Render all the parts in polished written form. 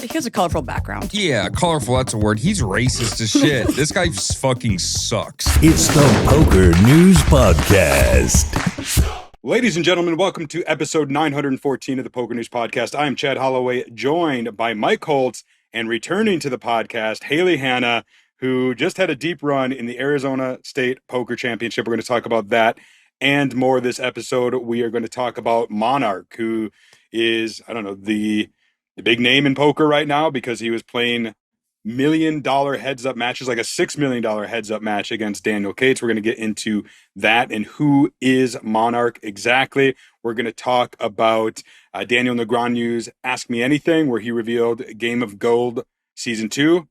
He has a colorful background. Yeah, colorful, that's a word. He's racist as shit. This guy fucking sucks. It's the PokerNews Podcast. Ladies and gentlemen, welcome to episode 914 of the PokerNews Podcast. I am Chad Holloway, joined by Mike Holtz, and returning to the podcast, Hayley Hanna, who just had a deep run in the Arizona State Poker Championship. We're going to talk about that and more this episode. We are going to talk about Monarch, who is, the big name in poker right now because he was playing $1 million heads-up matches, like a $6 million heads-up match against Daniel Cates. We're going to get into that and who is Monarch exactly. We're going to talk about Daniel Negreanu's Ask Me Anything, where he revealed Game of Gold Season 2.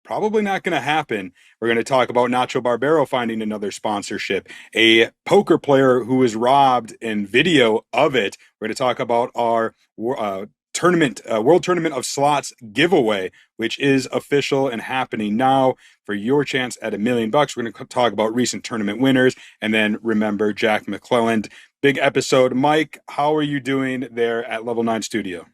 Probably not going to happen. We're going to talk about Nacho Barbero finding another sponsorship, a poker player who was robbed, and video of it. We're going to talk about our World Tournament of Slots giveaway, which is official and happening now for your chance at $1 million. We're going to talk about recent tournament winners, and then remember Jack McClelland. Big episode. Mike, how are you doing there at Level 9 Studio?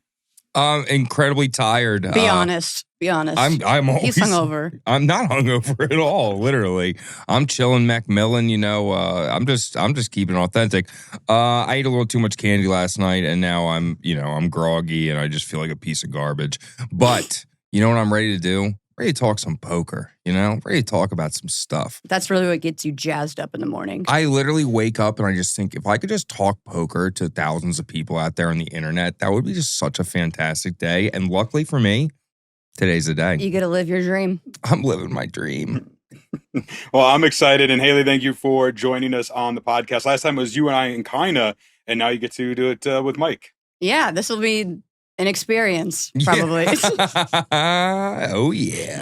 Incredibly tired. Be honest. I'm always, he's hungover. I'm not hungover at all. Literally, I'm chilling, Macmillan. I'm just keeping it authentic. I ate a little too much candy last night, and now I'm groggy, and I just feel like a piece of garbage. But you know what I'm ready to do? Ready to talk some poker. Ready to talk about some stuff. That's really what gets you jazzed up in the morning. I literally wake up and I just think, if I could just talk poker to thousands of people out there on the internet, that would be just such a fantastic day. And luckily for me, today's the day. You get to live your dream. I'm living my dream. Well, I'm excited. And Hayley, thank you for joining us on the podcast. Last time it was you and I and Kina, and now you get to do it with Mike. Yeah, this will be an experience, probably. Yeah. Oh, yeah.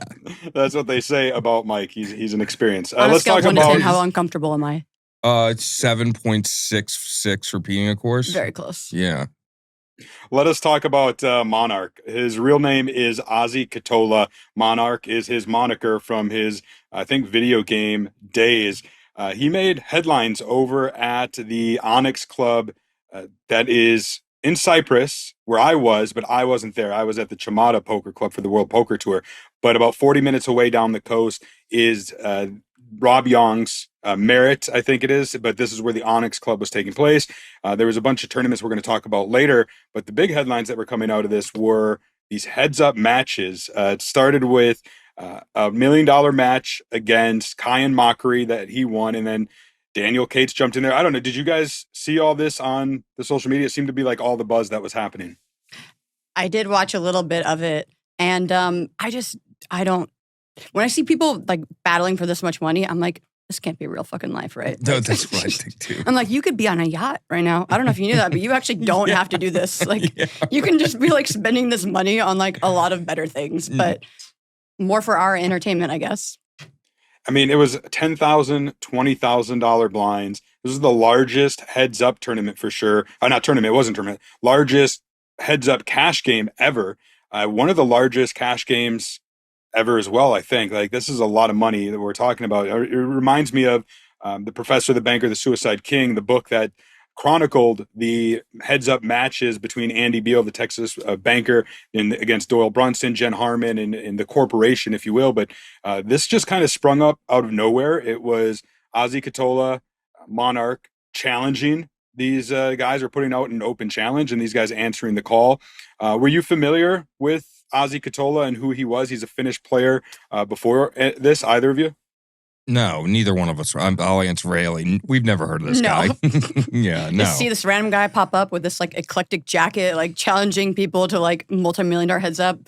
That's what they say about Mike. He's an experience. On a Let's scale talk of 1 to about 10, how uncomfortable am I? It's 7.66 repeating a course. Very close. Yeah. Let us talk about Monarch. His real name is Ozzy Katola. Monarch is his moniker from his, I think, video game days. He made headlines over at the Onyx club that is in Cyprus, where I was, but I wasn't there. I was at the Chamada Poker Club for the World Poker Tour. But about 40 minutes away down the coast is Rob Young's Merit, I think it is. But this is where the Onyx Club was taking place. There was a bunch of tournaments we're going to talk about later. But the big headlines that were coming out of this were these heads-up matches. It started with a $1 million match against Kyan Mockery that he won, and then Daniel Cates jumped in there. I don't know. Did you guys see all this on the social media? It seemed to be like all the buzz that was happening. I did watch a little bit of it. And I don't, when I see people like battling for this much money, I'm like, this can't be real fucking life, right? No, that's what I think too. I'm like, you could be on a yacht right now. I don't know if you knew that, but you actually don't have to do this. Like, you can just be like spending this money on like a lot of better things, but more for our entertainment, I guess. I mean, it was $10,000, $20,000 blinds. This is the largest heads-up tournament for sure. Not tournament, it wasn't tournament. Largest heads-up cash game ever. One of the largest cash games ever as well, I think. Like, this is a lot of money that we're talking about. It reminds me of The Professor, the Banker, the Suicide King, the book that chronicled the heads-up matches between Andy Beal, the Texas banker, against Doyle Brunson, Jen Harmon, and the corporation, if you will. But this just kind of sprung up out of nowhere. It was Ozzy Katola, Monarch, challenging these guys, or putting out an open challenge, and these guys answering the call. Were you familiar with Ozzy Katola and who he was? He's a Finnish player before this, either of you? No, neither one of us. I'll answer for Hayley. We've never heard of this guy. Yeah, no. You see this random guy pop up with this like eclectic jacket, like challenging people to like multi-million-dollar heads up.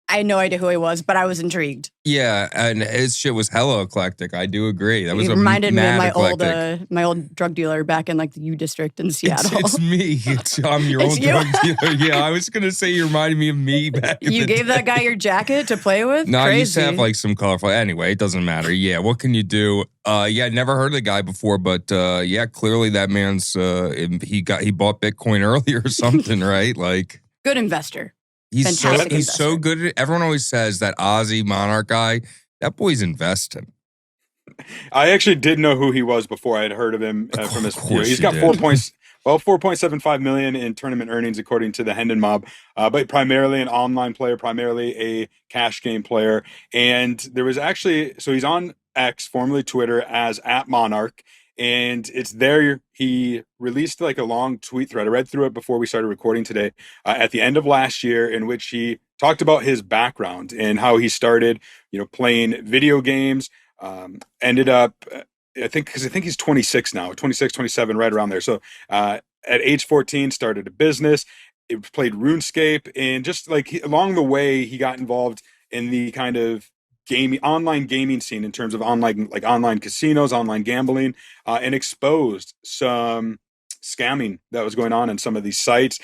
I had no idea who he was, but I was intrigued. Yeah, and his shit was hella eclectic. I do agree. That was reminded me of my eclectic. old drug dealer back in like the U District in Seattle. It's me. I'm your It's old you? drug dealer. Yeah, I was gonna say you reminded me of me back. You gave that guy your jacket to play with? No, I Crazy. used to have like some colorful. Anyway, it doesn't matter. Yeah, what can you do? Yeah, never heard of the guy before, but yeah, clearly that man's he bought Bitcoin early or something, right? Like, good investor. he's Fantastic so good at it. Everyone always says that Ozzy Monarch guy, that boy's investing. I actually did know who he was before I had heard of him from his. Of course He's you got did. Well, 4.75 million in tournament earnings, according to the Hendon Mob, but primarily an online player, primarily a cash game player. And there was actually, so he's on X, formerly Twitter, as @Monarch. And it's there. He released like a long tweet thread. I read through it before we started recording today, at the end of last year, in which he talked about his background and how he started, playing video games. Ended up, I think he's 26 now, 26, 27, right around there. So at age 14, started a business. It played RuneScape, and just like along the way, he got involved in the kind of online gaming scene in terms of online casinos, online gambling, and exposed some scamming that was going on in some of these sites.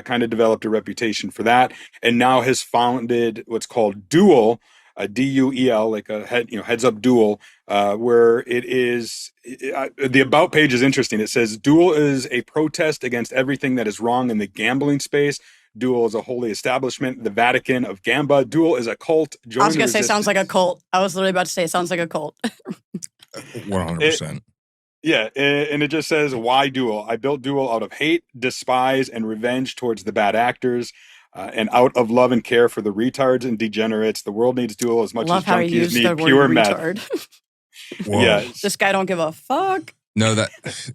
Kind of developed a reputation for that, and now has founded what's called Duel, a DUEL, like a heads up Duel, where it is the about page is interesting. It says Duel is a protest against everything that is wrong in the gambling space. Duel is a holy establishment, the Vatican of Gamba. Duel is a cult. I was going to say, sounds like a cult. I was literally about to say, it sounds like a cult. 100%. Yeah, and it just says, why Duel? I built Duel out of hate, despise, and revenge towards the bad actors, and out of love and care for the retards and degenerates. The world needs Duel as much as junkies need pure meth. Yeah, this guy don't give a fuck. No, that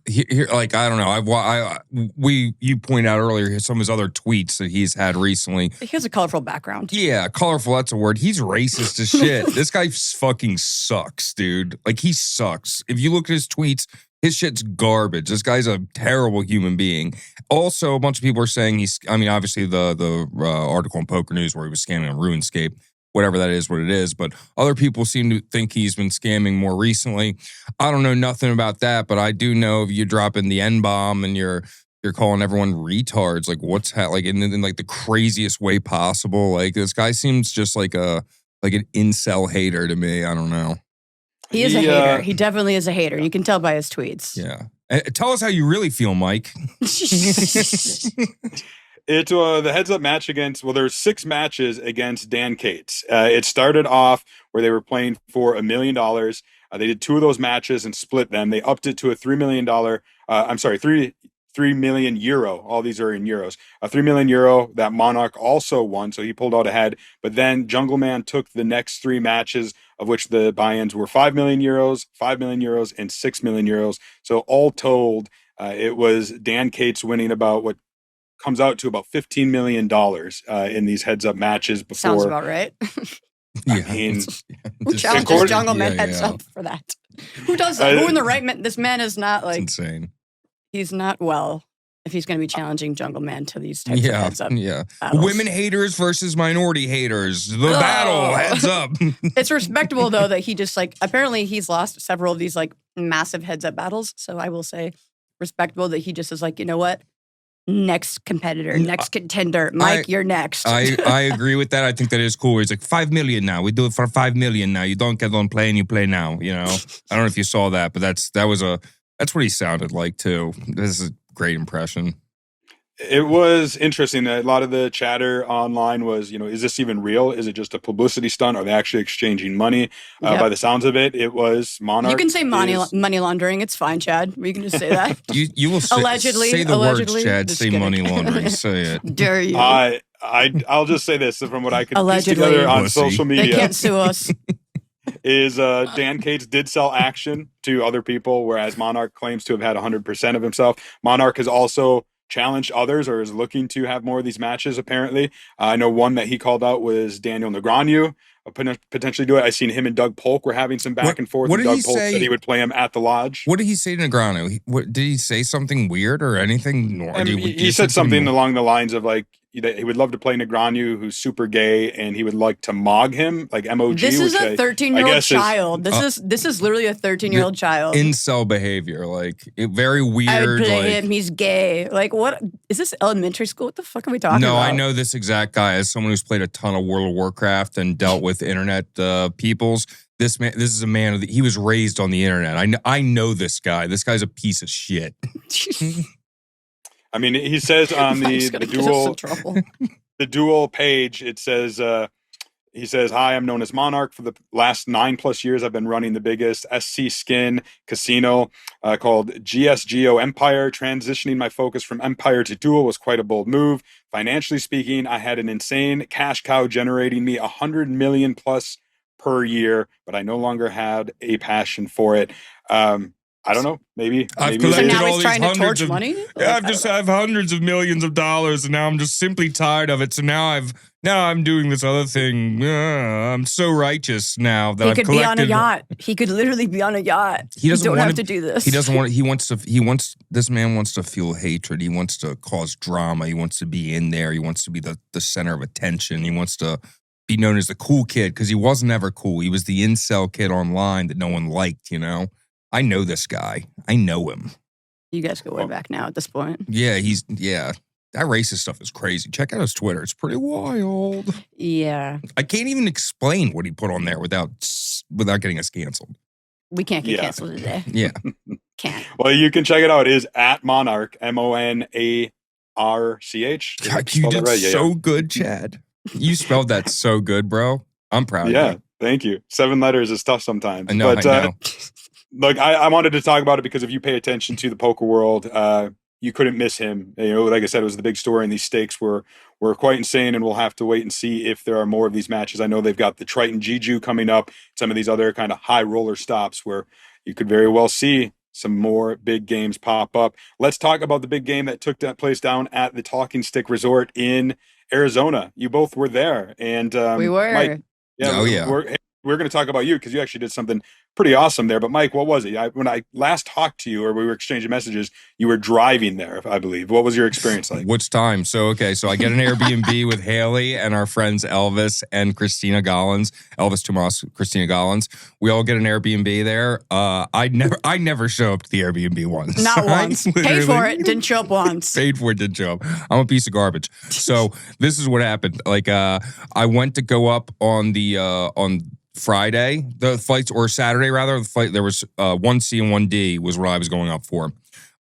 here, like, I don't know. You point out earlier some of his other tweets that he's had recently. He has a colorful background. Yeah, colorful. That's a word. He's racist as shit. This guy fucking sucks, dude. Like, he sucks. If you look at his tweets, his shit's garbage. This guy's a terrible human being. Also, a bunch of people are saying obviously the article in Poker News where he was scamming on RuneScape. Whatever that is, what it is. But other people seem to think he's been scamming more recently. I don't know nothing about that, but I do know if you drop in the N-bomb and you're calling everyone retards, like what's like in like the craziest way possible. Like this guy seems just like an incel hater to me. I don't know. He is a hater. He definitely is a hater. You can tell by his tweets. Yeah. Tell us how you really feel, Mike. It's the heads-up match there's 6 matches against Dan Cates. It started off where they were playing for $1 million. They did 2 of those matches and split them. They upped it to a $3 million, 3 million euro. All these are in euros. A 3 million euro that Monarch also won, so he pulled out ahead. But then Jungleman took the next 3 matches, of which the buy-ins were 5 million euros, 5 million euros, and 6 million euros. So all told, it was Dan Cates winning about what comes out to about $15 million in these heads-up matches. Before, sounds about right. Yeah. I mean, who challenges Jungleman heads up for that? Who does that? Who in the right man? This man is not like insane. He's not well if he's going to be challenging Jungleman to these types of heads up. Yeah. Battles. Women haters versus minority haters. The battle, heads up. It's respectable though that he just apparently he's lost several of these massive heads up battles. So I will say respectable that he just is like, you know what? Next competitor, next contender. Mike, you're next. I agree with that. I think that is cool. He's like, 5 million now. We do it for 5 million now. You don't get on play and you play now, I don't know if you saw that, but that's what he sounded like too. This is a great impression. It was interesting. A lot of the chatter online was, is this even real? Is it just a publicity stunt? Are they actually exchanging money? By the sounds of it, it was Monarch. You can say money laundering. It's fine, Chad. We can just say that. You will say, allegedly. Say the words, Chad. Just say kidding. money laundering. Say it. Dare you? I'll just say this from what I could piece together on social media. They can't sue us. Is Dan Cates did sell action to other people, whereas Monarch claims to have had 100% of himself. Monarch has also challenged others or is looking to have more of these matches, apparently. I know one that he called out was Daniel Negreanu, potentially do it. I seen him and Doug Polk were having some back and forth. What did Doug he Polk say? said he would play him at the lodge. What did he say to Negreanu? Did he say something weird or anything? He said something along the lines of he would love to play Negreanu, who's super gay, and he would like to mog him, like MOG. This is a 13-year-old child. This is literally a 13-year-old child. Incel behavior, very weird. I would play him. He's gay. What is this? Elementary school? What the fuck are we talking about? No, I know this exact guy as someone who's played a ton of World of Warcraft and dealt with internet peoples. This is a man. He was raised on the internet. I know this guy. This guy's a piece of shit. I mean, he says on the Duel page, it says, He says, "Hi, I'm known as Monarch. For the last 9+ years, I've been running the biggest SC skin casino called GSGO Empire. Transitioning my focus from Empire to Duel was quite a bold move. Financially speaking, I had an insane cash cow generating me 100 million plus per year, but I no longer had a passion for it." I don't know. Maybe I've So collected now all he's these trying to hundreds torch of money? Yeah, Like, I have hundreds of millions of dollars, and now I'm just simply tired of it. So now I'm doing this other thing. I'm so righteous now that he I've could collected. be on a yacht. He could literally be on a yacht. He doesn't you don't want have to do this. He doesn't want. This man wants to feel hatred. He wants to cause drama. He wants to be in there. He wants to be the center of attention. He wants to be known as the cool kid because he was never cool. He was the incel kid online that no one liked. I know this guy. I know him. You guys go way back now at this point. Yeah, that racist stuff is crazy. Check out his Twitter. It's pretty wild. Yeah. I can't even explain what he put on there without getting us canceled. We can't get Yeah. canceled today. Yeah. Can't. Well, you can check it out. It is at Monarch, MONARCH. God, you did so good, Chad. You spelled that so good, bro. I'm proud of Yeah, you. thank you. 7 letters is tough sometimes. I know. Look, I wanted to talk about it because if you pay attention to the poker world, you couldn't miss him. Like I said, it was the big story, and these stakes were quite insane, and we'll have to wait and see if there are more of these matches. I know they've got the Triton Jeju coming up, some of these other kind of high roller stops where you could very well see some more big games pop up. Let's talk about the big game that took that place down at the Talking Stick Resort in Arizona. You both were there, and We were. Mike, we're going to talk about you because you actually did something pretty awesome there. But Mike, what was it? When I last talked to you, or we were exchanging messages, you were driving there, I believe. What was your experience like? Which time? So I get an Airbnb with Hayley and our friends Elvis and Christina Gollins. Elvis Tomas, Christina Gollins. We all get an Airbnb there. I never show up to the Airbnb once. Not once. Paid for it. Didn't show up once. Paid for it, didn't show up. I'm a piece of garbage. So this is what happened. I went to go up on Friday, the flights, or Saturday rather, the flight, there was 1C and 1D was what I was going up for.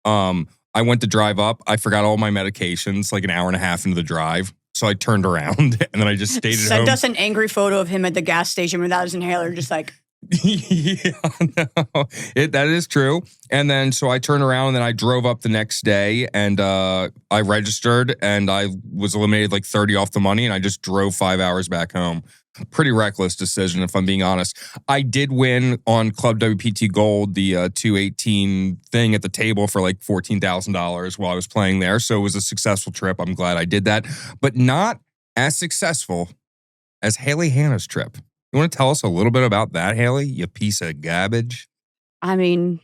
I went to drive up. I forgot all my medications like an hour and a half into the drive. So I turned around and then I just stayed at home. Sent us an angry photo of him at the gas station without his inhaler, just like. Yeah, no, that is true. And then so I turned around and then I drove up the next day and I registered and I was eliminated like 30 off the money and I just drove 5 hours back home. Pretty reckless decision, if I'm being honest. I did win on Club WPT Gold, the 218 thing at the table for like $14,000 while I was playing there. So it was a successful trip. I'm glad I did that, but not as successful as Hayley Hanna's trip. You want to tell us a little bit about that, Hayley? You piece of garbage. I mean,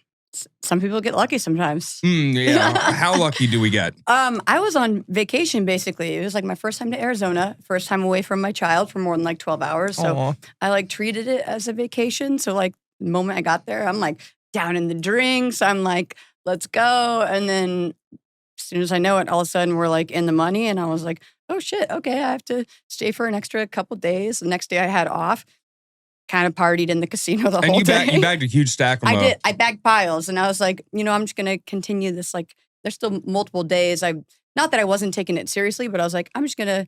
some people get lucky sometimes. Yeah. How lucky do we get? I was on vacation, basically. It was like my first time to Arizona, first time away from my child for more than like 12 hours. So Aww. I like treated it as a vacation. So like the moment I got there, I'm like down in the drinks. I'm like, let's go. And then as soon as I know it, all of a sudden we're like in the money. And I was like, oh shit, okay, I have to stay for an extra couple days. The next day I had off. Kind of partied in the casino the whole day. You bagged a huge stack of them. I did. I bagged piles, and I was like, I'm just gonna continue this. Like, there's still multiple days. Not that I wasn't taking it seriously, but I was like, I'm just gonna,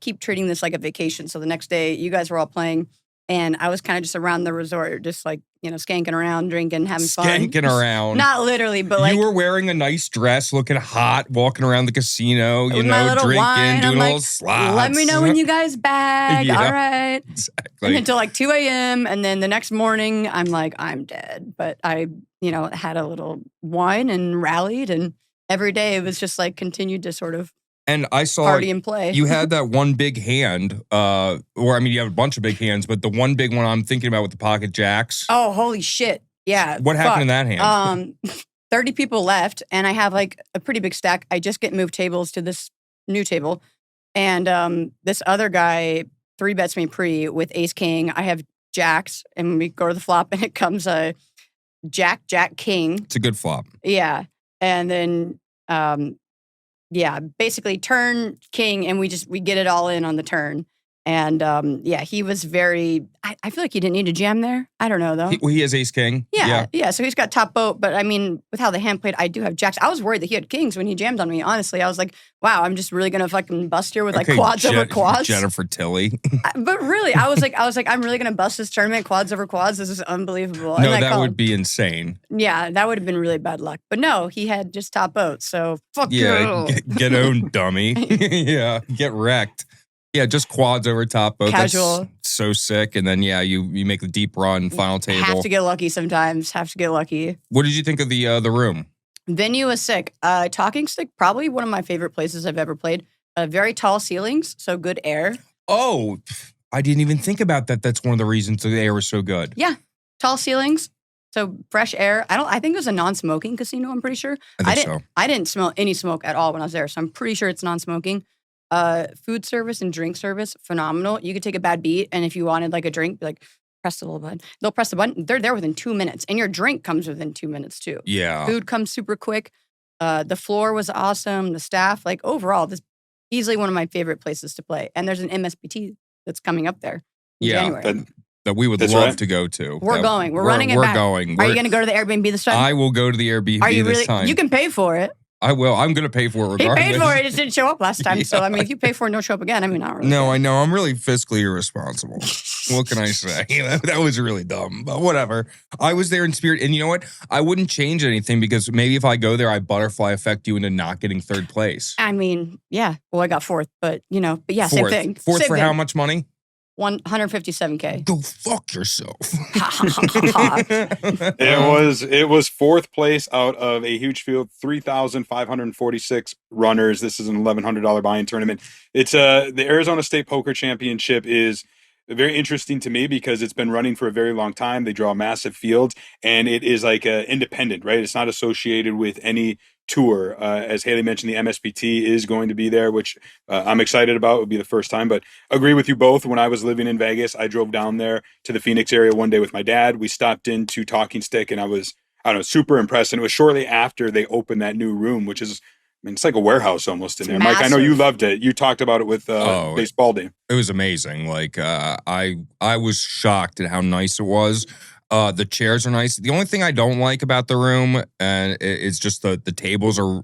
keep treating this like a vacation. So the next day, you guys were all playing, and I was kind of just around the resort, just like, skanking around, drinking, having fun. Skanking around. Not literally, but like you were wearing a nice dress, looking hot, walking around the casino, with my little drinking, wine. doing I'm little like, slots. let me know when you guys bag. Yeah. All right. Exactly. And until like 2 a.m. And then the next morning, I'm like, I'm dead. But I, had a little wine and rallied. And every day it was just like continued to sort of And I saw party and play. You had that one big hand, you have a bunch of big hands, but the one big one I'm thinking about with the pocket jacks. Oh, holy shit. Yeah. What happened in that hand? 30 people left, and I have like a pretty big stack. I just get moved tables to this new table. And this other guy 3-bets me pre with ace king. I have jacks, and we go to the flop, and it comes a jack, king. It's a good flop. Yeah. And then, basically turn king, and we get it all in on the turn. And yeah, he was very. I feel like he didn't need to jam there. I don't know though. He has ace king. Yeah. So he's got top boat, but I mean, with how the hand played, I do have jacks. I was worried that he had kings when he jammed on me. Honestly, I was like, wow, I'm just really gonna fucking bust here with like quads over quads. Jennifer Tilly. But really, I was like, I'm really gonna bust this tournament quads over quads. This is unbelievable. No, that would be insane. Yeah, that would have been really bad luck. But no, he had just top boat. So fuck you. Get owned, dummy. Yeah, get wrecked. Yeah, just quads over top boat. Casual. That's so sick. And then, yeah, you make the deep run, final table. Have to get lucky sometimes. Have to get lucky. What did you think of the room? Venue was sick. Talking Stick, probably one of my favorite places I've ever played. Very tall ceilings, so good air. Oh, I didn't even think about that. That's one of the reasons the air was so good. Yeah, tall ceilings, so fresh air. I think it was a non-smoking casino, I'm pretty sure. I didn't smell any smoke at all when I was there, so I'm pretty sure it's non-smoking. Food service and drink service, phenomenal. You could take a bad beat, and if you wanted like a drink, be like, press the little button. They'll press the button. They're there within 2 minutes, and your drink comes within 2 minutes too. Yeah. Food comes super quick. The floor was awesome. The staff, like overall, this easily one of my favorite places to play. And there's an MSPT that's coming up there in January. That we would love to go to. We're going. We're running it back. Are you going to go to the Airbnb this time? I will go to the Airbnb this time. You can pay for it. I will. I'm going to pay for it regardless. He paid for it. It just didn't show up last time. So, I mean, if you pay for it, don't show up again. I mean, not really. No, I know. I'm really fiscally irresponsible. What can I say? That was really dumb, but whatever. I was there in spirit. And you know what? I wouldn't change anything because maybe if I go there, I butterfly affect you into not getting third place. I mean, yeah. Well, I got fourth, but yeah, fourth. Same thing. Fourth same for thing. how much money? 157K. Go fuck yourself. It was fourth place out of a huge field, 3,546 runners. This is an $1,100 buy-in tournament. It's the Arizona State Poker Championship is very interesting to me because it's been running for a very long time. They draw massive fields, and it is like independent, right? It's not associated with any tour. As Hayley mentioned, the MSPT is going to be there, which I'm excited about. It would be the first time, but agree with you both. When I was living in Vegas, I drove down there to the Phoenix area one day with my dad. We stopped into Talking Stick, and I was, super impressed. And it was shortly after they opened that new room, which is, it's like a warehouse almost in there. Massive. Mike, I know you loved it. You talked about it with Baseball Day. It was amazing. Like I was shocked at how nice it was. The chairs are nice. The only thing I don't like about the room, and it's just the tables are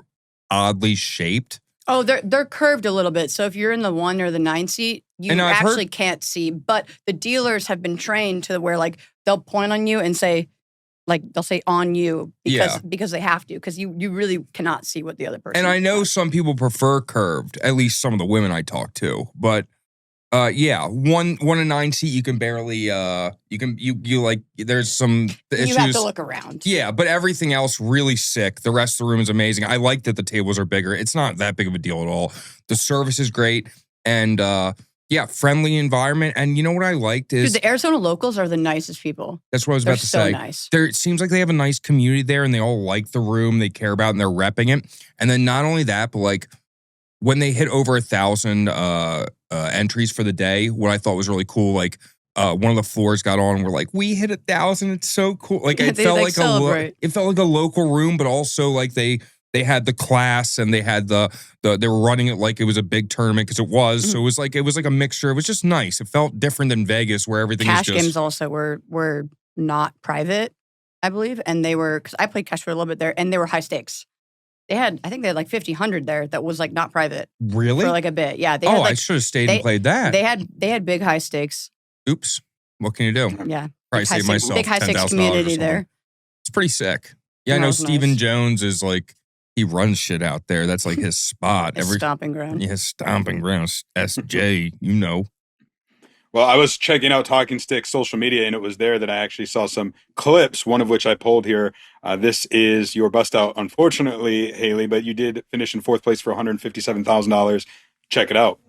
oddly shaped. Oh, they're curved a little bit. So if you're in the 1 or the 9 seat, you actually can't see. But the dealers have been trained to where like they'll point on you and say, like they'll say on you because they have to, because you really cannot see what the other person. And I know some people prefer curved, at least some of the women I talk to, but. 1 and 9 seat, you can barely, you like, there's some issues. You have to look around. Yeah, but everything else really sick. The rest of the room is amazing. I like that the tables are bigger. It's not that big of a deal at all. The service is great. And, friendly environment. And you know what I liked is... Dude, the Arizona locals are the nicest people. That's what I was about to say. Nice. It seems like they have a nice community there and they all like the room. They care about it and they're repping it. And then not only that, but like, when they hit over 1,000 entries for the day, what I thought was really cool, like one of the floors got on and we're like, we hit 1,000. It's so cool. Like it felt like a local room, but also like they had the class and they had they were running it like it was a big tournament because it was. Mm-hmm. So it was like a mixture. It was just nice. It felt different than Vegas where everything Cash is just... games also were not private, I believe, and they were, because I played cash for a little bit there, and they were high stakes. I think they had like 50, 100 there that was like not private. Really? For like a bit. Yeah. I should have stayed and played that. They had big high stakes. Oops. What can you do? Yeah. Probably save myself big high stakes community there. It's pretty sick. Yeah, I know Stephen Jones is like, he runs shit out there. That's like his spot. His stomping ground. Yeah, his stomping ground. SJ, you know. Well, I was checking out Talking Stick social media, and it was there that I actually saw some clips, one of which I pulled here. This is your bust out, unfortunately, Hayley, but you did finish in fourth place for $157,000. Check it out.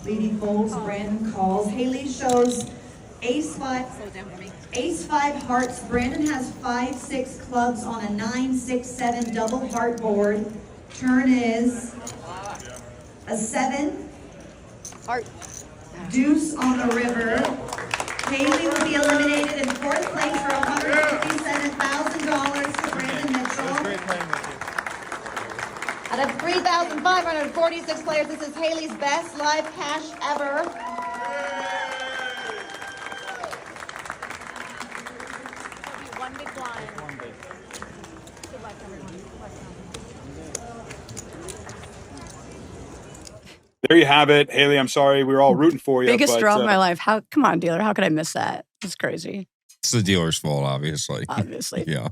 Leading folds, Brandon calls. Hayley shows Ace 5 hearts. Brandon has 5-6 clubs on a 9-6-7 double heart board. Turn is a 7. Heart. Deuce on the river. Hayley will be eliminated in fourth place for $157,000 to Brandon Mitchell. Out of 3,546 players, this is Hayley's best live cash ever. One big blind. There you have it. Hayley, I'm sorry. We were all rooting for you. Biggest draw of my life. Come on, dealer. How could I miss that? It's crazy. It's the dealer's fault, obviously. Obviously. Yeah.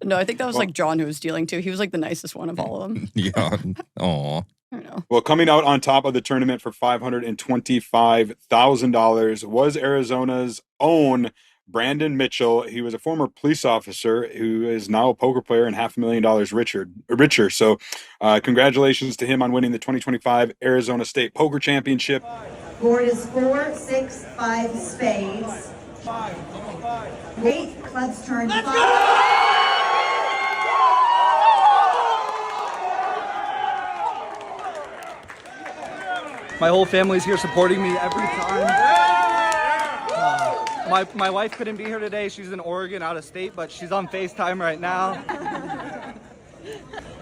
No, I think that was like John who was dealing too. He was like the nicest one of all of them. Yeah. Aw. I don't know. Well, coming out on top of the tournament for $525,000 was Arizona's own Brandon Mitchell. He was a former police officer who is now a poker player and $500,000 richer. So congratulations to him on winning the 2025 Arizona State Poker Championship. Board is 4, 6, 5 spades. 8 clubs turn 5. My whole family's here supporting me every time. My wife couldn't be here today. She's in Oregon, out of state, but she's on FaceTime right now.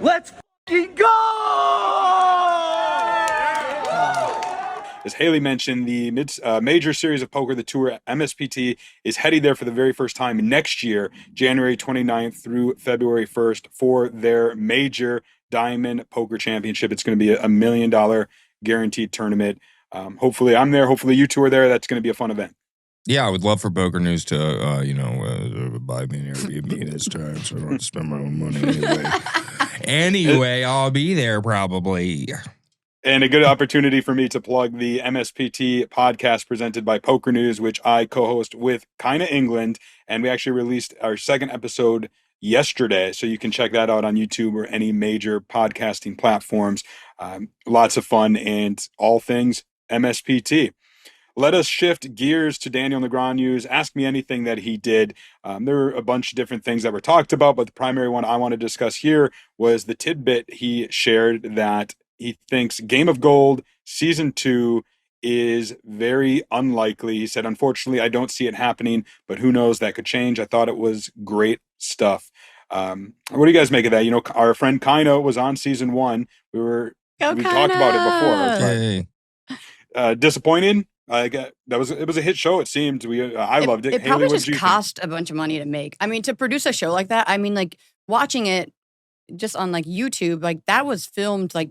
Let's fucking go! As Hayley mentioned, the major series of poker, the tour MSPT, is heading there for the very first time next year, January 29th through February 1st, for their major Diamond Poker Championship. It's going to be a $1 million guaranteed tournament. Hopefully I'm there. Hopefully you two are there. That's going to be a fun event. Yeah, I would love for Poker News to, buy me an Airbnb this time so I don't have to spend my own money anyway. Anyway, I'll be there probably. And a good opportunity for me to plug the MSPT podcast presented by Poker News, which I co-host with Kinda England. And we actually released our second episode yesterday. So you can check that out on YouTube or any major podcasting platforms. Lots of fun and all things MSPT. Let us shift gears to Daniel Negreanu's Ask Me Anything that he did. There were a bunch of different things that were talked about, but the primary one I want to discuss here was the tidbit he shared that he thinks Game of Gold Season 2 is very unlikely. He said, unfortunately, I don't see it happening, but who knows, that could change. I thought it was great stuff. What do you guys make of that? You know, our friend Kino was on Season 1. We talked about it before. Hey. Disappointed? It was a hit show. It seemed I loved it. It probably just cost a bunch of money to make. I mean, to produce a show like that. I mean, like watching it just on like YouTube, like that was filmed. Like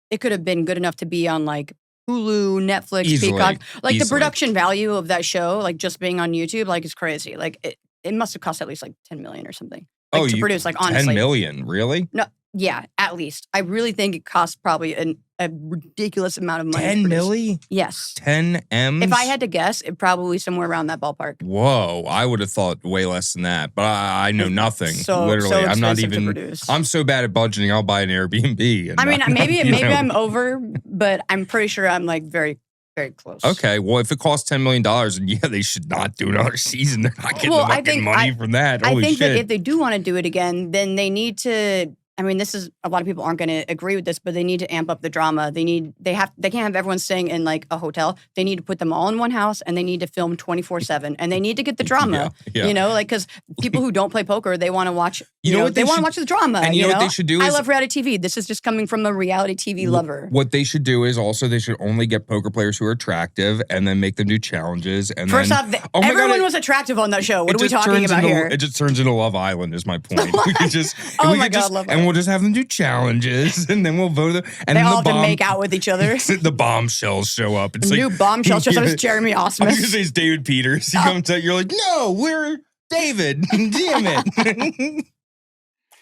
it could have been good enough to be on like Hulu, Netflix, Peacock. Like the production value of that show, like just being on YouTube, like is crazy. Like it must have cost at least like 10 million or something. Like to produce, like honestly, 10 million, really? No, yeah, at least. I really think it cost probably a ridiculous amount of money. 10 milli? Yes. 10 M's? If I had to guess, it probably somewhere around that ballpark. Whoa, I would have thought way less than that, but I know nothing. So literally, I'm not expensive even. to produce. I'm so bad at budgeting. I'll buy an Airbnb. And I mean, maybe know. I'm over, but I'm pretty sure I'm like very, very close. Okay, well, if it costs $10 million, then yeah, they should not do another season. They're not getting money from that. Holy I think shit. that if they do want to do it again, then they need to. I mean, this is a lot of people aren't going to agree with this, but they need to amp up the drama. They can't have everyone staying in like a hotel. They need to put them all in one house, and they need to film 24/7, and they need to get the drama. Yeah. You know, like because people who don't play poker, they want to watch. You know, what they want to watch the drama. And you know what they should do? I love reality TV. This is just coming from a reality TV lover. What they should do is also they should only get poker players who are attractive, and then make them do challenges. And first then, off, everyone was attractive on that show. What are we talking about here? It just turns into Love Island. Is my point. We could just Love Island. And we'll just have them do challenges, and then we'll vote them. And they all have to make out with each other. The bombshells show up. It's new bombshells shows up. It's Jeremy Ausmus. I was gonna say it's David Peters. He comes out. You're like, no, we're David. Damn it.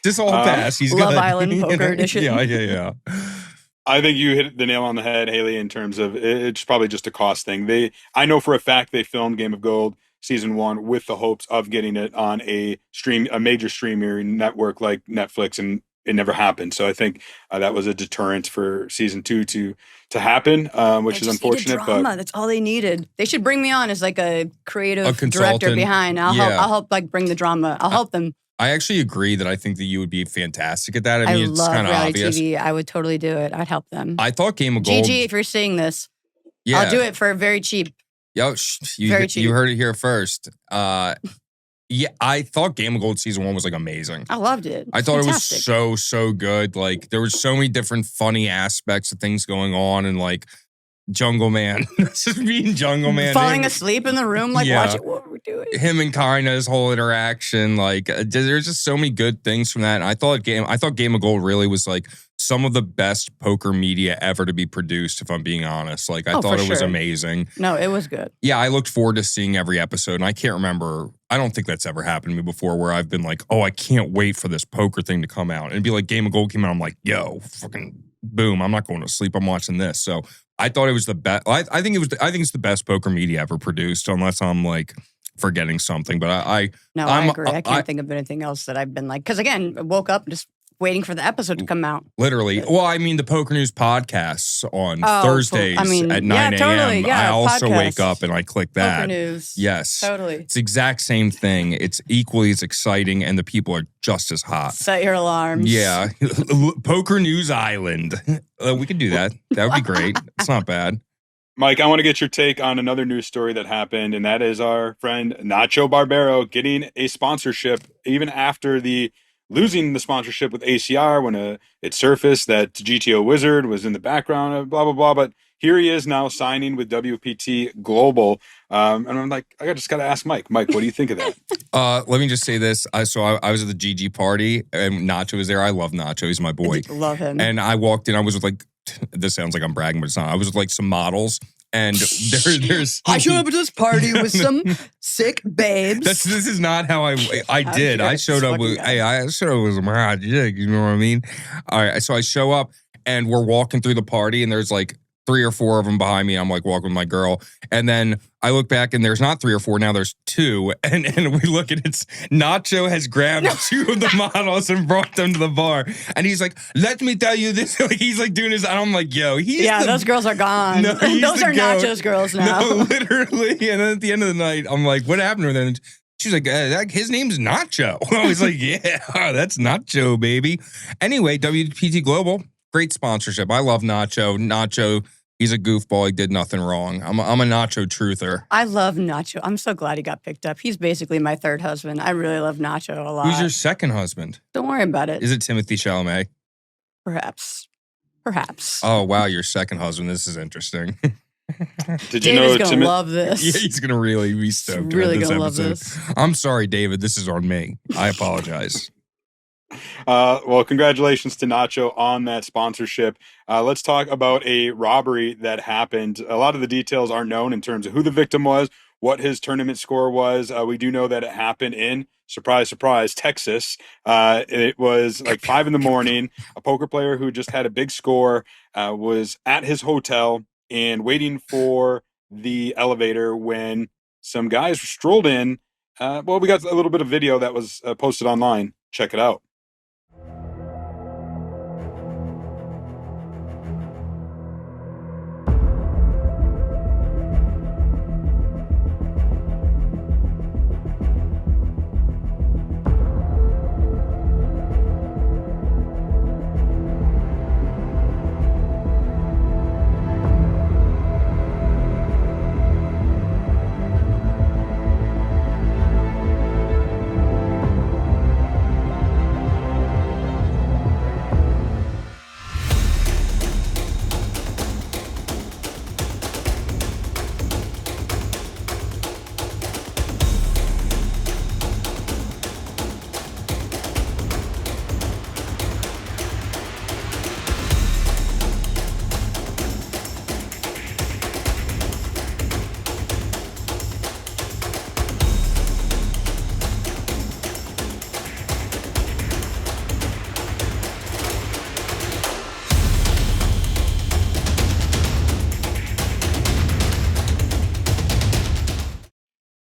This all pass. He's Love good. Island Poker Edition. Yeah. I think you hit the nail on the head, Hayley, in terms of it's probably just a cost thing. I know for a fact they filmed Game of Gold Season 1 with the hopes of getting it on a major streaming network like Netflix, and it never happened. So I think that was a deterrent for Season 2 to happen, which is unfortunate. Drama. But that's all they needed. They should bring me on as like a creative consultant. director behind. I'll help like bring the drama. I'll help them. I actually agree that I think that you would be fantastic at that. I mean, it's love kind of reality obvious. TV. I would totally do it. I'd help them. I thought Game of Gold. Gigi, if you're seeing this, Yeah. I'll do it for very cheap. Yo, Very cheap. you heard it here first. Yeah, I thought Game of Gold season 1 was like amazing. I loved it. I thought Fantastic. it was so good. Like there were so many different funny aspects of things going on, and like Jungleman, just being Jungleman, Falling asleep in the room, like Yeah. watching what we're doing. him and Kaina's whole interaction. Like there's just so many good things from that. And I thought Game of Gold really was like some of the best poker media ever to be produced. If I'm being honest, like I thought for it was sure. amazing. No, it was good. Yeah, I looked forward to seeing every episode, and I can't remember. I don't think that's ever happened to me before where I've been like, oh, I can't wait for this poker thing to come out. And it'd be like Game of Gold came out, I'm like, yo, fucking boom, I'm not going to sleep, I'm watching this. So I thought it was the best. I think it's the best poker media ever produced, unless I'm like forgetting something. But I agree. I can't think of anything else that I've been like, because again, I woke up just waiting for the episode to come out. literally, well, I mean, the Poker News podcasts on Thursdays I mean, at yeah, 9 a.m. totally, yeah, I also podcasts. wake up and I click that. Poker News. Yes. Totally. It's the exact same thing. It's equally as exciting, and the people are just as hot. Set your alarms. Yeah. Poker News Island. We could do that. That would be great. It's not bad. Mike, I want to get your take on another news story that happened, and that is our friend Nacho Barbero getting a sponsorship even after losing the sponsorship with ACR when it surfaced that GTO Wizard was in the background, blah, blah, blah. But here he is now signing with WPT Global. And I'm like, I just got to ask Mike. Mike, what do you think of that? Let me just say this. I was at the GG party, and Nacho was there. I love Nacho. He's my boy. Love him. And I walked in. I was with like, this sounds like I'm bragging, but it's not. I was with like some models. And there's I showed up at this party with some sick babes. This is not how I did. Okay, I showed up with I showed up with some hot chick, you know what I mean? All right, so I show up and we're walking through the party and there's like 3 or 4 of them behind me. I'm like walking with my girl. And then I look back and there's not 3 or 4, now there's 2. And we look at it's Nacho has grabbed 2 of the models and brought them to the bar. And he's like, let me tell you this. Like, he's like doing his, and I'm like, yo, those girls are gone. No, those are Nacho's girls now. No, literally. And then at the end of the night, I'm like, what happened to them? She's like, his name's Nacho. I was like, yeah, that's Nacho, baby. Anyway, WPT Global, great sponsorship. I love Nacho. Nacho, he's a goofball. He did nothing wrong. I'm a Nacho truther. I love Nacho. I'm so glad he got picked up. He's basically my third husband. I really love Nacho a lot. Who's your second husband? Don't worry about it. Is it Timothy Chalamet? Perhaps. Oh, wow, your second husband. This is interesting. Did you David's know gonna love this. Yeah, he's gonna really be stoked. He's really about this gonna love episode. this. I'm sorry, David. This is on me. I apologize. Well, congratulations to Nacho on that sponsorship. Let's talk about a robbery that happened. A lot of the details aren't known in terms of who the victim was, what his tournament score was. We do know that it happened in, surprise, surprise, Texas. It was like 5 a.m. A poker player who just had a big score was at his hotel and waiting for the elevator when some guys strolled in. Well, we got a little bit of video that was posted online. Check it out.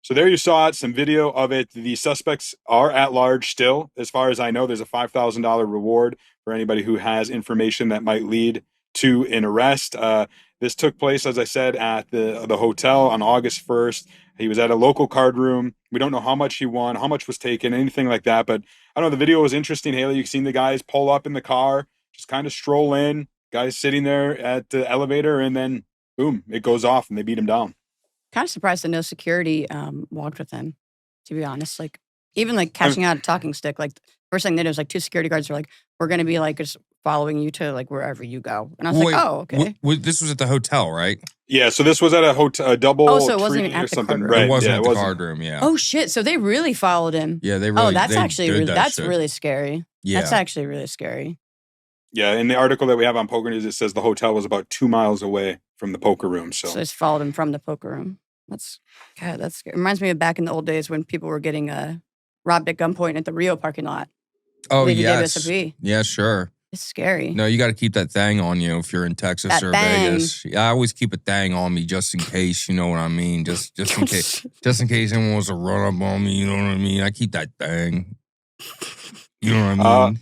So there you saw it, some video of it. The suspects are at large still. As far as I know, there's a $5,000 reward for anybody who has information that might lead to an arrest. This took place, as I said, at the hotel on August 1st. He was at a local card room. We don't know how much he won, how much was taken, anything like that. But I don't know, the video was interesting, Hayley. You've seen the guys pull up in the car, just kind of stroll in, guys sitting there at the elevator, and then boom, it goes off and they beat him down. Kind of surprised that no security walked with him, to be honest. Like, even like catching out a talking stick, like first thing they did was like 2 security guards were like, we're going to be like just following you to like wherever you go. And I was like, oh, okay. This was at the hotel, right? Yeah, so this was at a hotel, a double so it wasn't tree even at or the something. card room. Right. It wasn't yeah, at the card room, yeah. Oh, shit. So they really followed him. Yeah, they really that's they actually did that's shit. really scary. Yeah. That's actually really scary. Yeah, in the article that we have on Poker News, it says the hotel was about 2 miles away from the poker room. So they just followed him from the poker room. That's scary. It reminds me of back in the old days when people were getting robbed at gunpoint at the Rio parking lot. Oh, Lady yes. Davis. Yeah, sure. It's scary. No, you got to keep that thing on you if you're in Texas That or thing. Vegas. Yeah, I always keep a thing on me just in case, you know what I mean? Just in case anyone wants to run up on me, you know what I mean? I keep that thing. You know what I mean?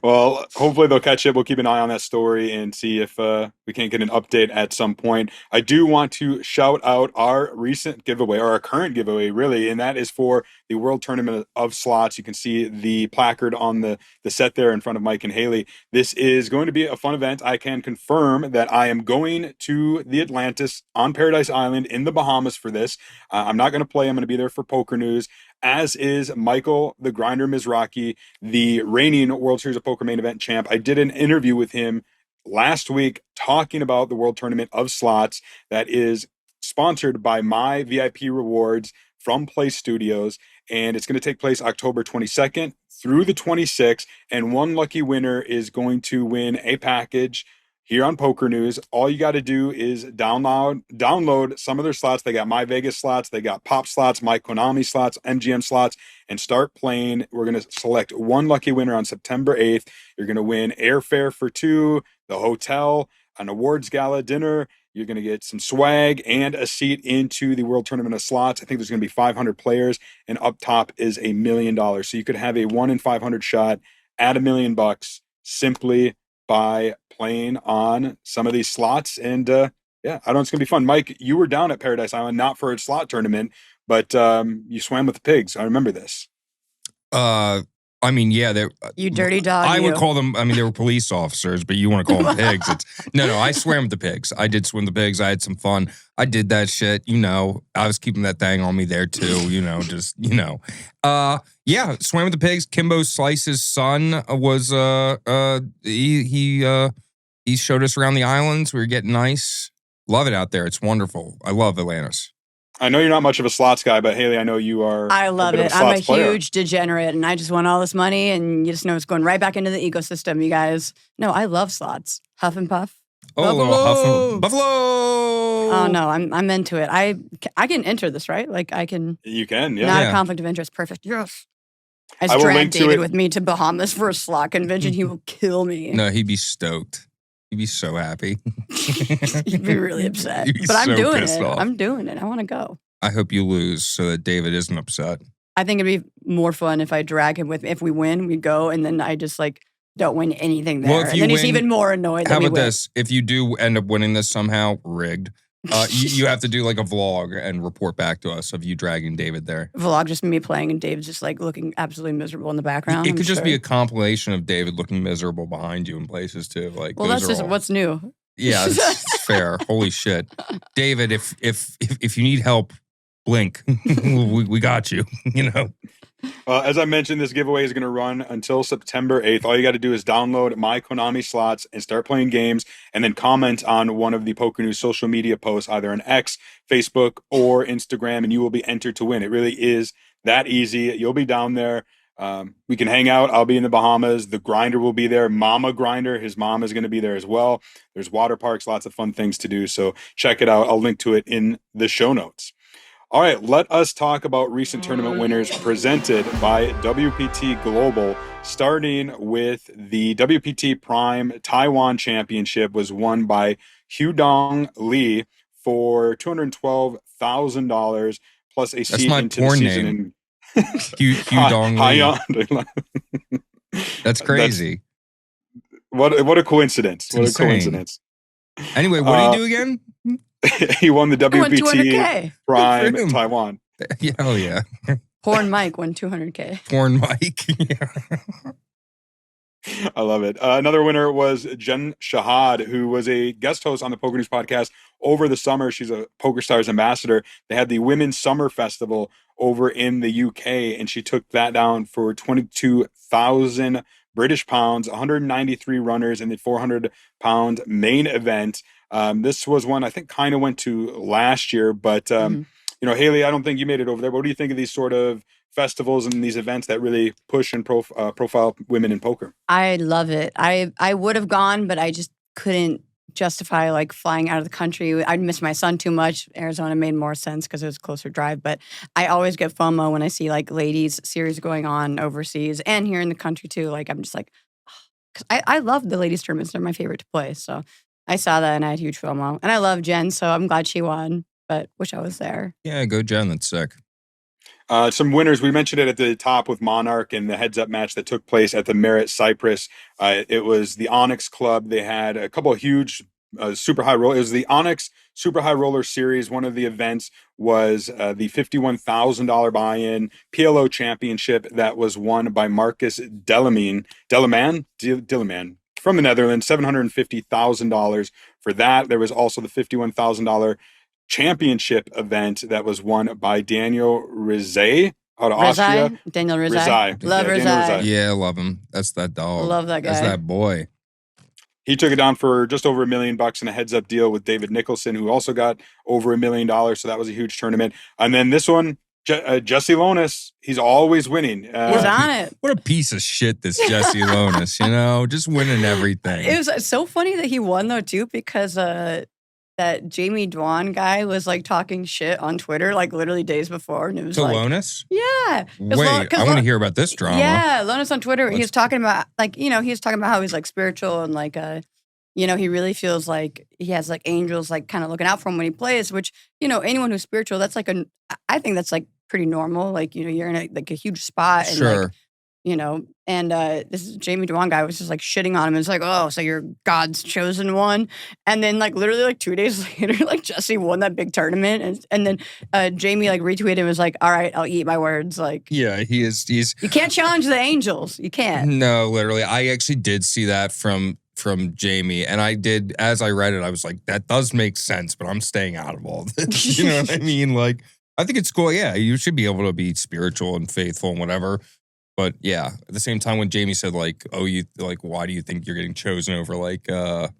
Well, hopefully they'll catch it. We'll keep an eye on that story and see if we can't get an update at some point. I do want to shout out our recent giveaway, or our current giveaway, really, and that is for the World Tournament of Slots. You can see the placard on the set there in front of Mike and Hayley. This is going to be a fun event. I can confirm that I am going to the Atlantis on Paradise Island in the Bahamas for this. I'm not going to play. I'm going to be there for Poker News, as is Michael the Grinder Mizrachi, the reigning World Series of Poker main event champ. I did an interview with him last week talking about the World Tournament of Slots that is sponsored by My VIP Rewards from Play Studios, and it's going to take place October 22nd through the 26th, and one lucky winner is going to win a package here on Poker News. All you got to do is download some of their slots. They got My Vegas slots, they got Pop slots, My Konami slots, MGM slots, and start playing. We're going to select one lucky winner on September 8th. You're going to win airfare for 2, the hotel, an awards gala dinner. You're going to get some swag and a seat into the World Tournament of Slots. I think there's going to be 500 players, and up top is $1 million. So you could have a 1 in 500 shot at $1 million simply by playing on some of these slots. And yeah, I know it's going to be fun. Mike, you were down at Paradise Island, not for a slot tournament, but you swam with the pigs. I remember this. I mean, yeah, you dirty dog. I would call them. I mean, they were police officers, but you want to call them pigs? No. I swam with the pigs. I did swim with the pigs. I had some fun. I did that shit. You know, I was keeping that thing on me there too. You know, just yeah, swam with the pigs. Kimbo Slice's son was he showed us around the islands. We were getting nice. Love it out there. It's wonderful. I love Atlantis. I know you're not much of a slots guy, but Hayley, I know you are. I love it. I'm a huge degenerate, and I just want all this money, and you just know it's going right back into the ecosystem, you guys. No, I love slots. Huff and Puff. Oh, Buffalo! Oh no, I'm into it. I can enter this, right? Like I can. You can, yeah. Not a conflict of interest. Perfect. Yes. I just dragged David with me to Bahamas for a slot convention. He will kill me. No, he'd be stoked. He'd be so happy. He'd be really upset. But I'm doing it. I'm doing it. I want to go. I hope you lose so that David isn't upset. I think it'd be more fun if I drag him with me. If we win, we go, and then I just like don't win anything there. Well, if you and then win, he's even more annoyed. How about this? If you do end up winning this somehow, rigged, you have to do like a vlog and report back to us of you dragging David there. Vlog just me playing and David's just like looking absolutely miserable in the background. It could just be a compilation of David looking miserable behind you in places too. Like, well, that's just what's new. Yeah, it's fair. Holy shit, David! If you need help, blink. we got you. You know. As I mentioned, this giveaway is going to run until September 8th. All you got to do is download My Konami slots and start playing games, and then comment on one of the Poker News social media posts, either on X, Facebook, or Instagram, and you will be entered to win. It really is that easy. You'll be down there. We can hang out. I'll be in the Bahamas. The Grinder will be there. Mama Grinder, his mom is going to be there as well. There's water parks, lots of fun things to do. So check it out. I'll link to it in the show notes. All right, let us talk about recent tournament winners presented by WPT Global, starting with the WPT Prime Taiwan Championship was won by Hyundong Lee for $212,000 plus a seat into the season. Hyundong Lee. That's crazy. What a coincidence. It's insane. A coincidence. Anyway, what do you do again? He won the WPT Prime Taiwan. Yeah, oh yeah. Porn Mike won $200K. Porn Mike. Yeah. I love it. Another winner was Jen Shahade, who was a guest host on the Poker News podcast over the summer. She's a PokerStars ambassador. They had the Women's Summer Festival over in the UK, and she took that down for 22,000 British pounds, 193 runners in the 400-pound main event. This was one I think kind of went to last year, but Hayley, I don't think you made it over there. But what do you think of these sort of festivals and these events that really push and profile women in poker? I love it. I would have gone, but I just couldn't justify like flying out of the country. I'd miss my son too much. Arizona made more sense because it was a closer drive. But I always get FOMO when I see like ladies series going on overseas and here in the country too. Like I'm just like, because I love the ladies tournaments. They're my favorite to play. So I saw that and I had huge FOMO. And I love Jen, so I'm glad she won. But wish I was there. Yeah, go Jen. That's sick. Some winners, we mentioned it at the top with Monarch and the heads-up match that took place at the Merit Cyprus. It was the Onyx Club. They had a couple of huge super high roll. It was the Onyx Super High Roller Series. One of the events was the $51,000 buy-in PLO championship that was won by Marcus Dieleman from the Netherlands, $750,000 for that. There was also the $51,000 championship event that was won by Daniel Rezaei out of Austria. Daniel Rezaei. Love Rezaei. Yeah, I love him. That's that dog. Love that guy. That's that boy. He took it down for just over $1 million in a heads-up deal with David Nicholson, who also got over $1 million. So that was a huge tournament. And then this one, Jesse Lonis, he's always winning. He's on it. What a piece of shit, this Jesse Lonis, just winning everything. It was so funny that he won, though, too, because that Jamie Dwan guy was like talking shit on Twitter, like literally days before. And it was like, Lonis? Yeah. Wait, I want to hear about this drama. Yeah, Lonis on Twitter, he was talking about, like, he was talking about how he's like spiritual and like, he really feels like he has like angels like kind of looking out for him when he plays, which, anyone who's spiritual, that's like I think that's like pretty normal. Like, you're in a huge spot and sure. like, and this is Jamie Dwan guy was just like shitting on him. It's like, oh, so you're God's chosen one. And then like literally like 2 days later, like Jesse won that big tournament. And then Jamie like retweeted and was like, all right, I'll eat my words. Like, yeah, he's you can't challenge the angels. You can't. No, literally. I actually did see that from Jamie. And I did, as I read it, I was like, that does make sense, but I'm staying out of all this. You know what I mean? Like, I think it's cool. Yeah, you should be able to be spiritual and faithful and whatever. But yeah, at the same time, when Jamie said like, "Oh, you like, why do you think you're getting chosen over like, well,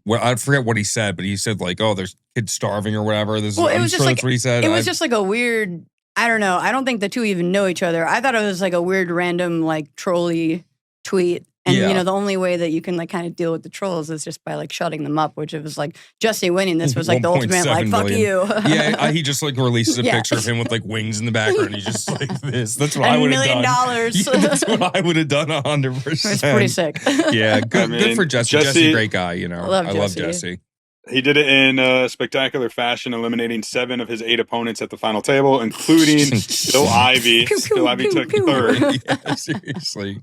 I forget what he said, but he said like, oh, there's kids starving or whatever." It was just like, that's what he said. It was just like a weird. I don't know. I don't think the two even know each other. I thought it was like a weird, random, like trolly tweet. And, the only way that you can, like, kind of deal with the trolls is just by, like, shutting them up, which it was, like, Jesse winning this was, like, the ultimate, like, fuck you. Yeah, he just, like, releases a picture of him with, like, wings in the background. He's just like this. That's what I would have done. $1 million. Yeah, that's what I would have done 100%. It's pretty sick. Yeah, good for Jesse. Jesse's a great guy, I love Jesse. He did it in spectacular fashion, eliminating 7 of his 8 opponents at the final table, including Phil Ivey. Phil Ivey took third. Yeah, seriously.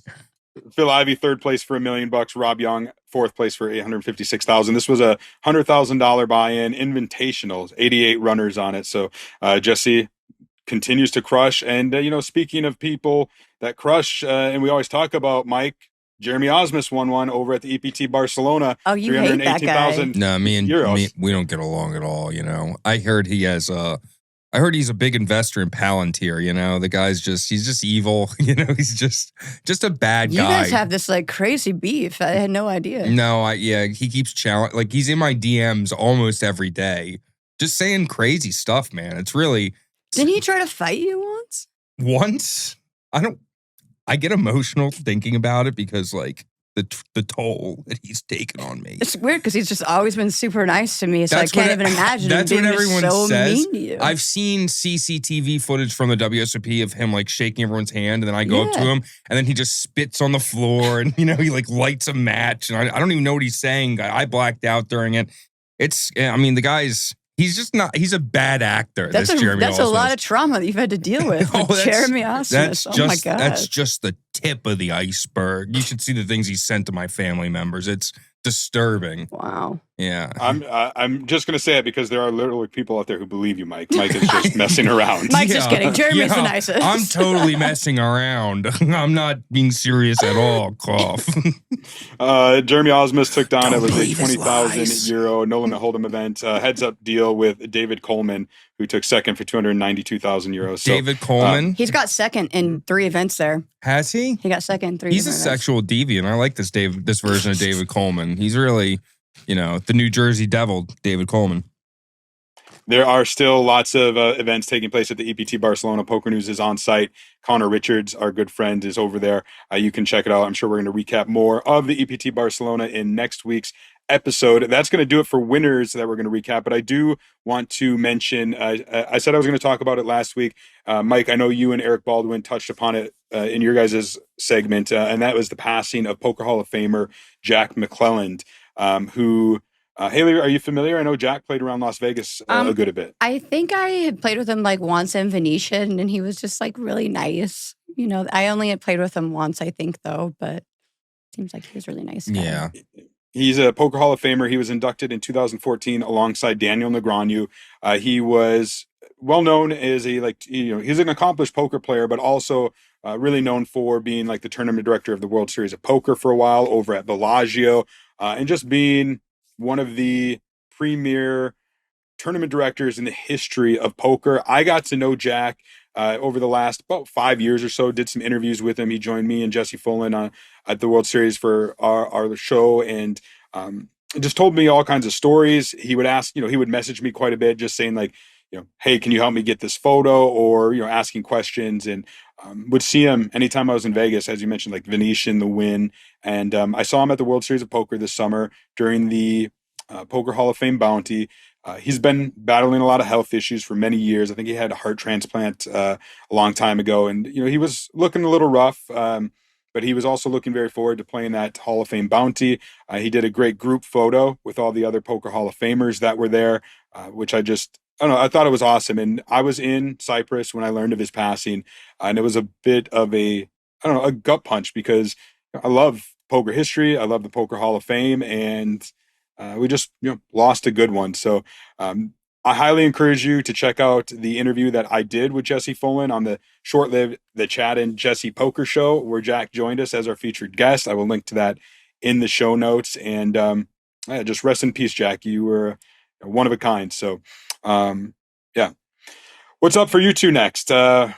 Phil Ivey, third place for $1 million. Rob Young, fourth place for $856,000. This was a $100,000 buy-in invitational, 88 runners on it. So Jesse continues to crush. And speaking of people that crush, and we always talk about Mike, Jeremy Ausmus won one over at the EPT Barcelona. Oh, you hate that guy? No, me, we don't get along at all. I heard he has I heard he's a big investor in Palantir, the guy's he's just evil, he's just a bad guy. You guys have this like crazy beef. I had no idea. No, he keeps challenging, like he's in my DMs almost every day, just saying crazy stuff, man. It's really. Didn't he try to fight you once? Once? I get emotional thinking about it because like the toll that he's taken on me. It's weird because he's just always been super nice to me, so I can't even imagine him being so mean to you. I've seen CCTV footage from the WSOP of him like shaking everyone's hand, and then I go up to him, and then he just spits on the floor, and he like lights a match, and I don't even know what he's saying. I blacked out during it. The guy's. He's just not. He's a bad actor. That's a lot of trauma that you've had to deal with. Jeremy Ausmus. Oh my god, that's just the tip of the iceberg. You should see the things he sent to my family members. It's disturbing. Wow. Yeah. I'm just gonna say it because there are literally people out there who believe you, Mike. Mike is just messing around. Mike's just kidding. Jeremy's the nicest. I'm totally messing around. I'm not being serious at all. Cough. Jeremy Ausmus took down. It was a believe his €20,000 no limit hold'em event. Heads up deal with David Coleman, who took second for €292,000. So, David Coleman. He's got second in 3 events there. Has he? He got second in 3 He's a events. sexual deviant. I like this version of David Coleman. He's really, the New Jersey Devil, David Coleman. There are still lots of events taking place at the EPT Barcelona. Poker News is on site. Connor Richards, our good friend, is over there. You can check it out. I'm sure we're going to recap more of the EPT Barcelona in next week's episode. That's going to do it for winners that we're going to recap. But I do want to mention, I said I was going to talk about it last week. Mike, I know you and Eric Baldwin touched upon it in your guys' segment, and that was the passing of Poker Hall of Famer Jack McClelland, who... Hayley, are you familiar? I know Jack played around Las Vegas a good bit. I think I had played with him like once in Venetian, and he was just like really nice. I only had played with him once, I think, though, but seems like he was a really nice guy. Yeah. He's a Poker Hall of Famer. He was inducted in 2014 alongside Daniel Negreanu. He was well known as he's an accomplished poker player, but also really known for being like the tournament director of the World Series of Poker for a while over at Bellagio, and just being one of the premier tournament directors in the history of poker. I got to know Jack over the last about 5 years or so, did some interviews with him. He joined me and Jesse Fullen at the World Series for our show, and just told me all kinds of stories. He would ask, he would message me quite a bit, just saying like, hey, can you help me get this photo, or, asking questions, and would see him anytime I was in Vegas, as you mentioned, like Venetian, the Wynn. And I saw him at the World Series of Poker this summer during the Poker Hall of Fame bounty. He's been battling a lot of health issues for many years. I think he had a heart transplant a long time ago. And, he was looking a little rough, but he was also looking very forward to playing that Hall of Fame bounty. He did a great group photo with all the other Poker Hall of Famers that were there, which I don't know, I thought it was awesome. And I was in Cyprus when I learned of his passing, and it was a bit of a gut punch, because I love poker history. I love the Poker Hall of Fame, and we just, lost a good one. So I highly encourage you to check out the interview that I did with Jesse Fullen on the short-lived The Chad and Jesse Poker Show, where Jack joined us as our featured guest. I will link to that in the show notes. And just rest in peace, Jack. You were one of a kind. So, yeah. What's up for you two next?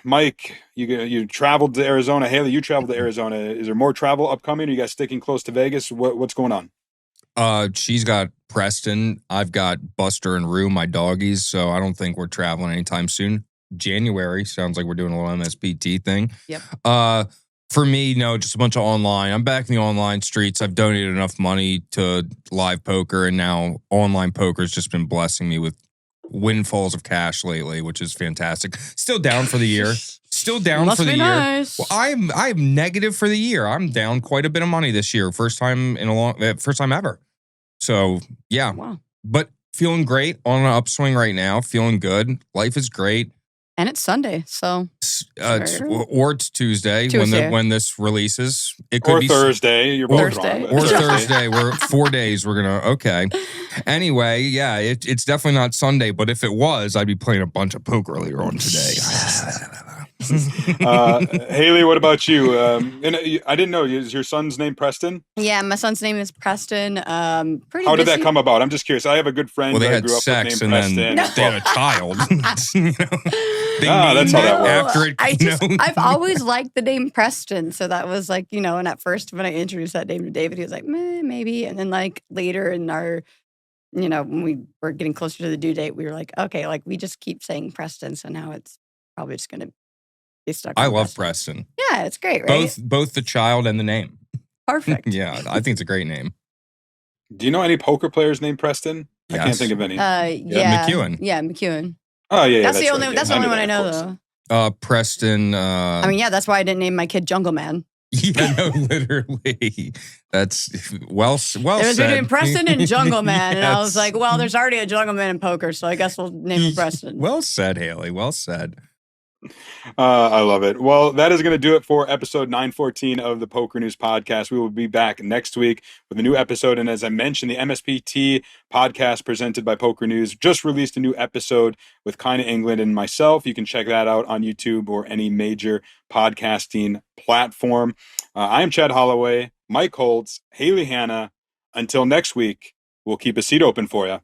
Mike, you traveled to Arizona. Hayley, you traveled to Arizona. Is there more travel upcoming? Are you guys sticking close to Vegas? What's going on? She's got Preston. I've got Buster and Rue, my doggies. So I don't think we're traveling anytime soon. January sounds like we're doing a little MSPT thing. Yep. For me, no, just a bunch of online. I'm back in the online streets. I've donated enough money to live poker, and now online poker has just been blessing me with windfalls of cash lately, which is fantastic. Still down for the year. Still down Must for the be year. Nice. Well, I'm negative for the year. I'm down quite a bit of money this year. First time ever. So yeah. Wow. But feeling great, on an upswing right now. Feeling good. Life is great. And it's Sunday, so it's Tuesday. When this releases. It could or be Thursday. You're both Thursday. wrong. Or Thursday. We're 4 days. We're gonna okay. Anyway, yeah, it's definitely not Sunday. But if it was, I'd be playing a bunch of poker later on today. Hayley, what about you? And I didn't know, is your son's name Preston? Yeah, my son's name is Preston. How did that come about? I'm just curious. I have a good friend Well, they that I had grew up sex with and named then Preston. they had a child. That's how that works. After it, I've always liked the name Preston, so that was like, and at first when I introduced that name to David, he was like, maybe, and then like later in our, when we were getting closer to the due date, we were like, okay, like we just keep saying Preston, so now it's probably just going to be stuck. I love Preston. Yeah, it's great, right? Both the child and the name. Perfect. Yeah, I think it's a great name. Do you know any poker players named Preston? Yes. I can't think of any. Yeah, McEwen. Yeah, McEwen. Oh yeah, That's the only. right. That's the only one I know, though. Preston. I mean, yeah, that's why I didn't name my kid Jungleman. Yeah, no, literally. That's well It was said. between Preston and Jungleman, and I was Yes. like, well, there's already a Jungleman in poker, so I guess we'll name him Preston. Well said, Hayley. Well said. I love it. Well, that is going to do it for episode 914 of the Poker News Podcast. We will be back next week with a new episode. And as I mentioned, the MSPT podcast presented by Poker News just released a new episode with Kinda England and myself. You can check that out on YouTube or any major podcasting platform. I am Chad Holloway, Mike Holtz, Hayley Hanna. Until next week, we'll keep a seat open for you.